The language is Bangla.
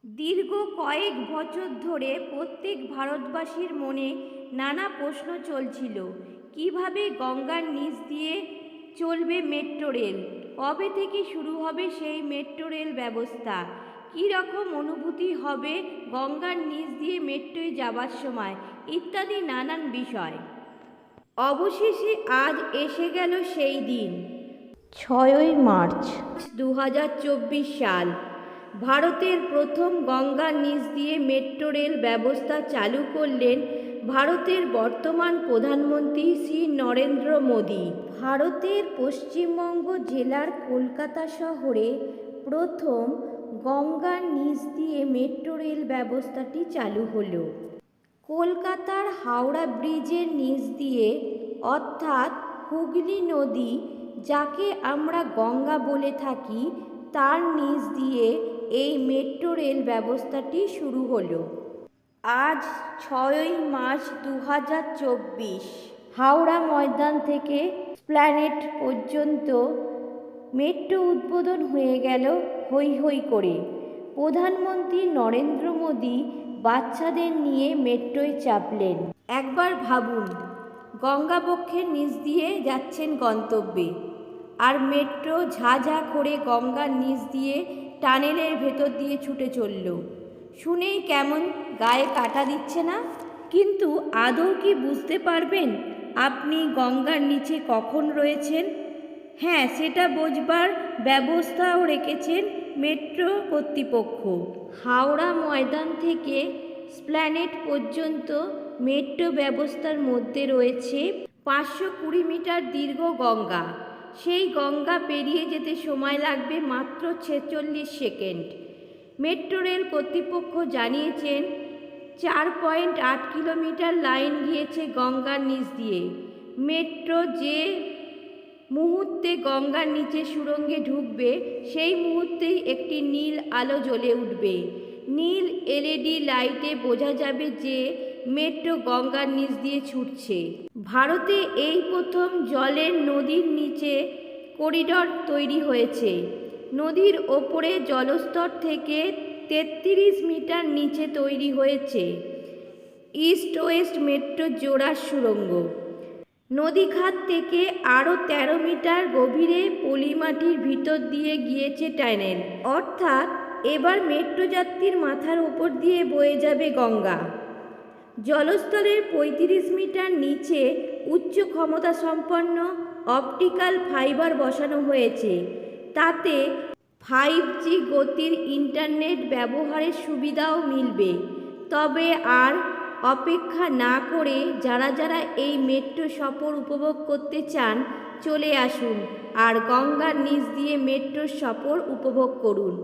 দীর্ঘ কয়েক বছর ধরে প্রত্যেক ভারতবাসীর মনে নানা প্রশ্ন চলছিল, কিভাবে গঙ্গার নিচ দিয়ে চলবে মেট্রো রেল, কবে থেকে শুরু হবে সেই মেট্রো রেল ব্যবস্থা, কী রকম অনুভূতি হবে গঙ্গার নিচ দিয়ে মেট্রোয় যাবার সময়, ইত্যাদি নানান বিষয়। অবশেষে আজ এসে গেল সেই দিন, 6ই মার্চ 2024 সাল। ভারতের প্রথম গঙ্গার নিচ দিয়ে মেট্রো রেল ব্যবস্থা চালু করলেন ভারতের বর্তমান প্রধানমন্ত্রী শ্রী নরেন্দ্র মোদী। ভারতের পশ্চিমবঙ্গ জেলার কলকাতা শহরে প্রথম গঙ্গার নিচ দিয়ে মেট্রো রেল ব্যবস্থাটি চালু হলো। কলকাতার হাওড়া ব্রিজের নিচ দিয়ে, অর্থাৎ হুগলি নদী যাকে আমরা গঙ্গা বলে থাকি, তার নিচ দিয়ে এই মেট্রো রেল ব্যবস্থাটি শুরু হলো। আজ 6ই মার্চ 2024 হাওড়া ময়দান থেকে এসপ্ল্যানেড পর্যন্ত মেট্রো উদ্বোধন হয়ে গেল হৈ হৈ করে। প্রধানমন্ত্রী নরেন্দ্র মোদী বাচ্চাদের নিয়ে মেট্রোয় চাপলেন। একবার ভাবুন, গঙ্গাবক্ষের নিচ দিয়ে যাচ্ছেন গন্তব্যে, আর মেট্রো ঝা ঝা করে গঙ্গার নিচ দিয়ে টানেলের ভেতর দিয়ে ছুটে চলল। শুনেই কেমন গায়ে কাঁটা দিচ্ছে না? কিন্তু আদৌ কি বুঝতে পারবেন আপনি গঙ্গার নিচে কখন রয়েছেন? হ্যাঁ, সেটা বোঝবার ব্যবস্থাও রেখেছেন মেট্রো কর্তৃপক্ষ। হাওড়া ময়দান থেকে এসপ্ল্যানেড পর্যন্ত মেট্রো ব্যবস্থার মধ্যে রয়েছে 520 মিটার দীর্ঘ গঙ্গা। সেই গঙ্গা পেরিয়ে যেতে সময় লাগবে মাত্র 46 সেকেন্ড। মেট্রো রেল কর্তৃপক্ষ জানিয়েছেন 4.8 কিলোমিটার লাইন গিয়েছে গঙ্গার নিচ দিয়ে। মেট্রো যে মুহূর্তে গঙ্গার নিচে সুড়ঙ্গে ঢুকবে, সেই মুহূর্তেই একটি নীল আলো জ্বলে উঠবে। নীল এলইডি লাইটে বোঝা যাবে যে মেট্রো গঙ্গার নিচ দিয়ে ছুটছে। ভারতে এই প্রথম জলের নদীর নিচে করিডর তৈরি হয়েছে। নদীর ওপরে জলস্তর থেকে 33 মিটার নিচে তৈরি হয়েছে ইস্ট ওয়েস্ট মেট্রো জোড়ার সুড়ঙ্গ। নদীখাত থেকে আরও 13 মিটার গভীরে পলিমাটির ভিতর দিয়ে গিয়েছে টানেল। অর্থাৎ এবার মেট্রো যাত্রীর মাথার উপর দিয়ে বয়ে যাবে গঙ্গা। জলস্তরের 35 মিটার নিচে উচ্চ ক্ষমতা সম্পন্ন অপটিক্যাল ফাইবার বসানো হয়েছে। তাতে 5G গতির ইন্টারনেট ব্যবহারের সুবিধাও মিলবে। তবে আর অপেক্ষা না করে যারা যারা এই মেট্রো সফর উপভোগ করতে চান, চলে আসুন আর গঙ্গার নিচ দিয়ে মেট্রোর সফর উপভোগ করুন।